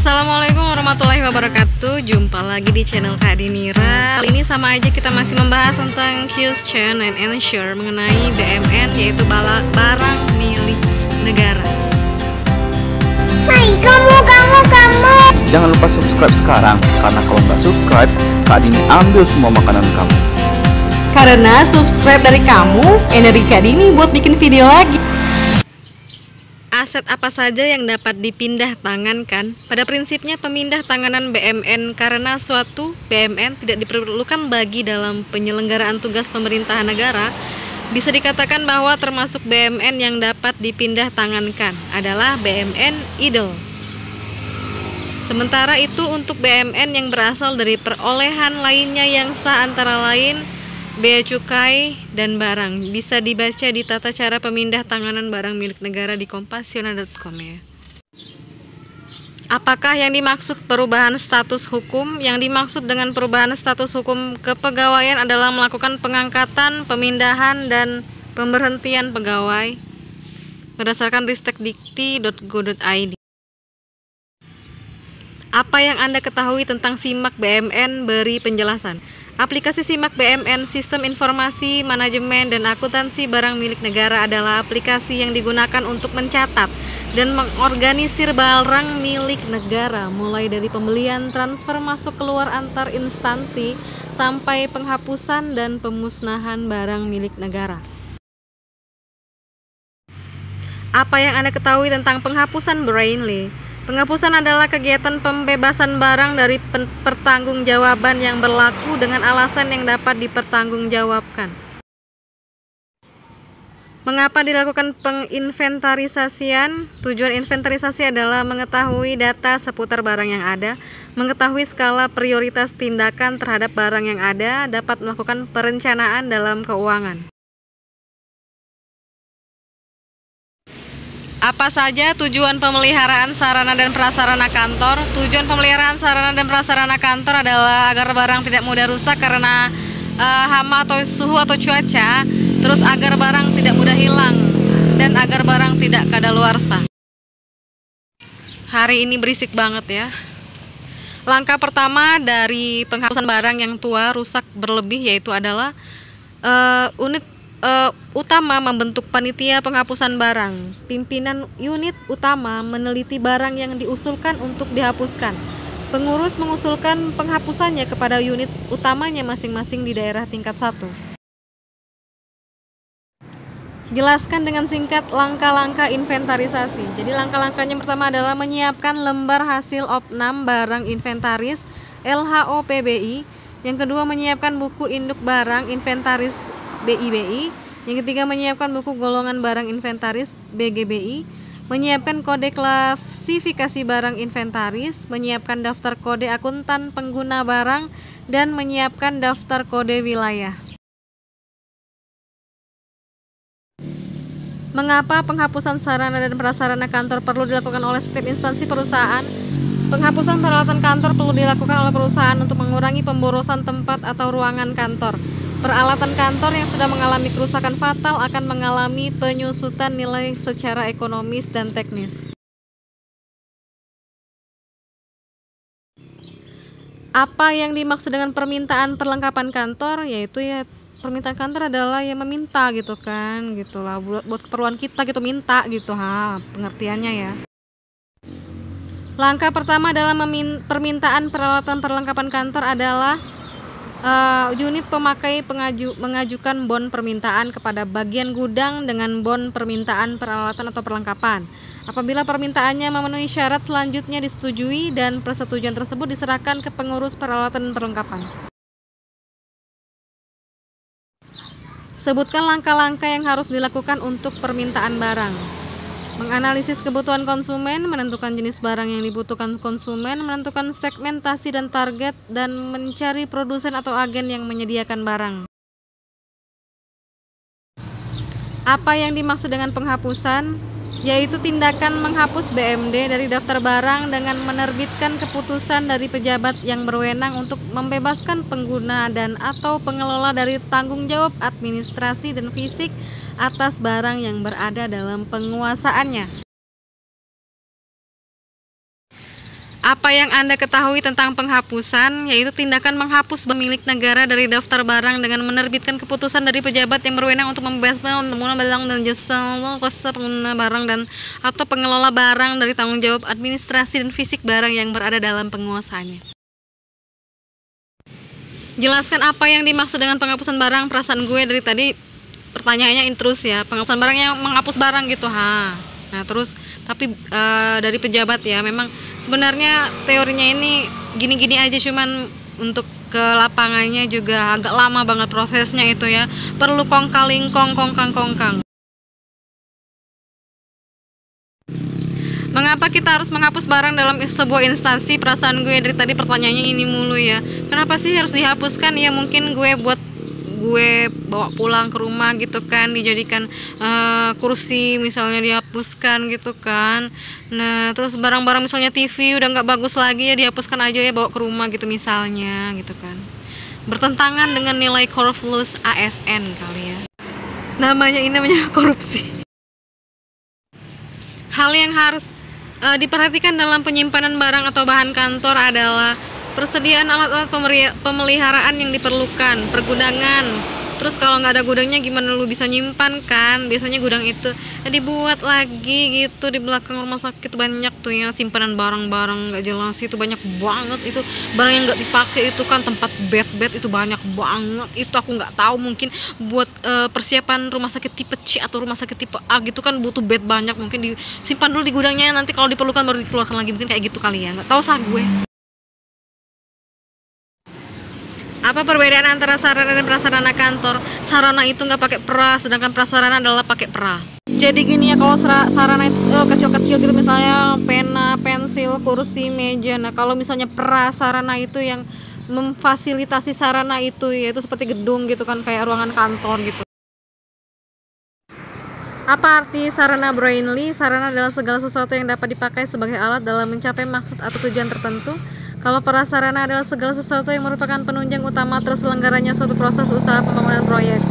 Assalamualaikum warahmatullahi wabarakatuh. Jumpa lagi di channel Kak Dinira. Kali ini sama aja kita masih membahas tentang question and answer mengenai BMN, yaitu barang milik negara. Hai kamu. Jangan lupa subscribe sekarang, karena kalau nggak subscribe, Kak Dini ambil semua makanan kamu. Karena subscribe dari kamu, energi Kak Dini buat bikin video lagi. Aset apa saja yang dapat dipindah tangankan? Pada prinsipnya pemindah tanganan BMN karena suatu BMN tidak diperlukan bagi dalam penyelenggaraan tugas pemerintahan negara, bisa dikatakan bahwa termasuk BMN yang dapat dipindah tangankan adalah BMN idle. Sementara itu untuk BMN yang berasal dari perolehan lainnya yang sah antara lain bea cukai dan barang, bisa dibaca di tata cara pemindah tanganan barang milik negara di kompasiona.com ya. Apakah yang dimaksud perubahan status hukum? Yang dimaksud dengan perubahan status hukum kepegawaian adalah melakukan pengangkatan, pemindahan, dan pemberhentian pegawai berdasarkan ristekdikti.go.id. Apa yang Anda ketahui tentang SIMAK BMN? Beri penjelasan. Aplikasi SIMAK BMN, Sistem Informasi Manajemen dan Akuntansi Barang Milik Negara, adalah aplikasi yang digunakan untuk mencatat dan mengorganisir barang milik negara, mulai dari pembelian, transfer masuk keluar antar instansi, sampai penghapusan dan pemusnahan barang milik negara. Apa yang Anda ketahui tentang penghapusan Braille? Penghapusan adalah kegiatan pembebasan barang dari pertanggungjawaban yang berlaku dengan alasan yang dapat dipertanggungjawabkan. Mengapa dilakukan penginventarisasian? Tujuan inventarisasi adalah mengetahui data seputar barang yang ada, mengetahui skala prioritas tindakan terhadap barang yang ada, dapat melakukan perencanaan dalam keuangan. Apa saja tujuan pemeliharaan sarana dan prasarana kantor? Tujuan pemeliharaan sarana dan prasarana kantor adalah agar barang tidak mudah rusak karena hama atau suhu atau cuaca, terus agar barang tidak mudah hilang, dan agar barang tidak kadaluarsa. Hari ini berisik banget ya. Langkah pertama dari penghapusan barang yang tua, rusak, berlebih, yaitu adalah unit utama membentuk panitia penghapusan barang. Pimpinan unit utama meneliti barang yang diusulkan untuk dihapuskan. Pengurus mengusulkan penghapusannya kepada unit utamanya masing-masing di daerah tingkat 1. Jelaskan dengan singkat langkah-langkah inventarisasi. Jadi langkah-langkahnya pertama adalah menyiapkan lembar hasil opnam barang inventaris LHO-PBI. Yang kedua, menyiapkan buku induk barang inventaris BIBI. Yang ketiga, menyiapkan buku golongan barang inventaris BGBI, menyiapkan kode klasifikasi barang inventaris, menyiapkan daftar kode akuntan pengguna barang, dan menyiapkan daftar kode wilayah. Mengapa penghapusan sarana dan prasarana kantor perlu dilakukan oleh setiap instansi perusahaan? Penghapusan peralatan kantor perlu dilakukan oleh perusahaan untuk mengurangi pemborosan tempat atau ruangan kantor. Peralatan kantor yang sudah mengalami kerusakan fatal akan mengalami penyusutan nilai secara ekonomis dan teknis. Apa yang dimaksud dengan permintaan perlengkapan kantor? Yaitu ya, permintaan kantor adalah yang meminta gitu kan, gitulah, buat keperluan kita gitu, minta gitu, pengertiannya ya. Langkah pertama dalam permintaan peralatan perlengkapan kantor adalah unit pemakai mengajukan bon permintaan kepada bagian gudang dengan bon permintaan peralatan atau perlengkapan. Apabila permintaannya memenuhi syarat, selanjutnya disetujui dan persetujuan tersebut diserahkan ke pengurus peralatan perlengkapan. Sebutkan langkah-langkah yang harus dilakukan untuk permintaan barang. Menganalisis kebutuhan konsumen, menentukan jenis barang yang dibutuhkan konsumen, menentukan segmentasi dan target, dan mencari produsen atau agen yang menyediakan barang. Apa yang dimaksud dengan penghapusan? Yaitu tindakan menghapus BMD dari daftar barang dengan menerbitkan keputusan dari pejabat yang berwenang untuk membebaskan pengguna dan atau pengelola dari tanggung jawab administrasi dan fisik atas barang yang berada dalam penguasaannya. Apa yang Anda ketahui tentang penghapusan, yaitu tindakan menghapus milik negara dari daftar barang dengan menerbitkan keputusan dari pejabat yang berwenang untuk membebaskan barang dan jasa pengguna barang dan atau pengelola barang dari tanggung jawab administrasi dan fisik barang yang berada dalam penguasaannya. Jelaskan apa yang dimaksud dengan penghapusan barang. Perasaan gue dari tadi pertanyaannya terus ya, penghapusan barang yang menghapus barang gitu. Nah terus tapi dari pejabat ya, memang sebenarnya teorinya ini gini-gini aja, cuman untuk ke lapangannya juga agak lama banget prosesnya itu ya, perlu kongkang-lingkong, kongkang-kongkang. Mengapa kita harus menghapus barang dalam sebuah instansi? Perasaan gue dari tadi pertanyaannya ini mulu ya, kenapa sih harus dihapuskan? Ya mungkin gue bawa pulang ke rumah gitu kan, dijadikan kursi misalnya dihapuskan gitu kan. Nah terus barang-barang misalnya TV udah nggak bagus lagi ya dihapuskan aja ya, bawa ke rumah gitu misalnya gitu kan. Bertentangan dengan nilai Corvus ASN kali ya, namanya korupsi. Hal yang harus diperhatikan dalam penyimpanan barang atau bahan kantor adalah persediaan alat-alat pemeliharaan yang diperlukan, pergudangan. Terus kalau nggak ada gudangnya gimana lu bisa nyimpan kan? Biasanya gudang itu dibuat lagi gitu di belakang rumah sakit, banyak tuh ya simpanan barang-barang nggak jelas itu, banyak banget itu barang yang nggak dipakai itu kan, tempat bed itu banyak banget itu. Aku nggak tahu, mungkin buat persiapan rumah sakit tipe C atau rumah sakit tipe A gitu kan butuh bed banyak, mungkin disimpan dulu di gudangnya, nanti kalau diperlukan baru dikeluarkan lagi, mungkin kayak gitu kali ya, nggak tahu sah gue. Apa perbedaan antara sarana dan prasarana kantor? Sarana itu nggak pakai pra, sedangkan prasarana adalah pakai pra. Jadi gini ya, kalau sarana itu kecil-kecil gitu, misalnya pena, pensil, kursi, meja. Nah kalau misalnya prasarana itu yang memfasilitasi sarana itu, yaitu seperti gedung gitu kan, kayak ruangan kantor gitu. Apa arti sarana brainly? Sarana adalah segala sesuatu yang dapat dipakai sebagai alat dalam mencapai maksud atau tujuan tertentu. Kalau prasarana adalah segala sesuatu yang merupakan penunjang utama terselenggaranya suatu proses usaha pembangunan proyek.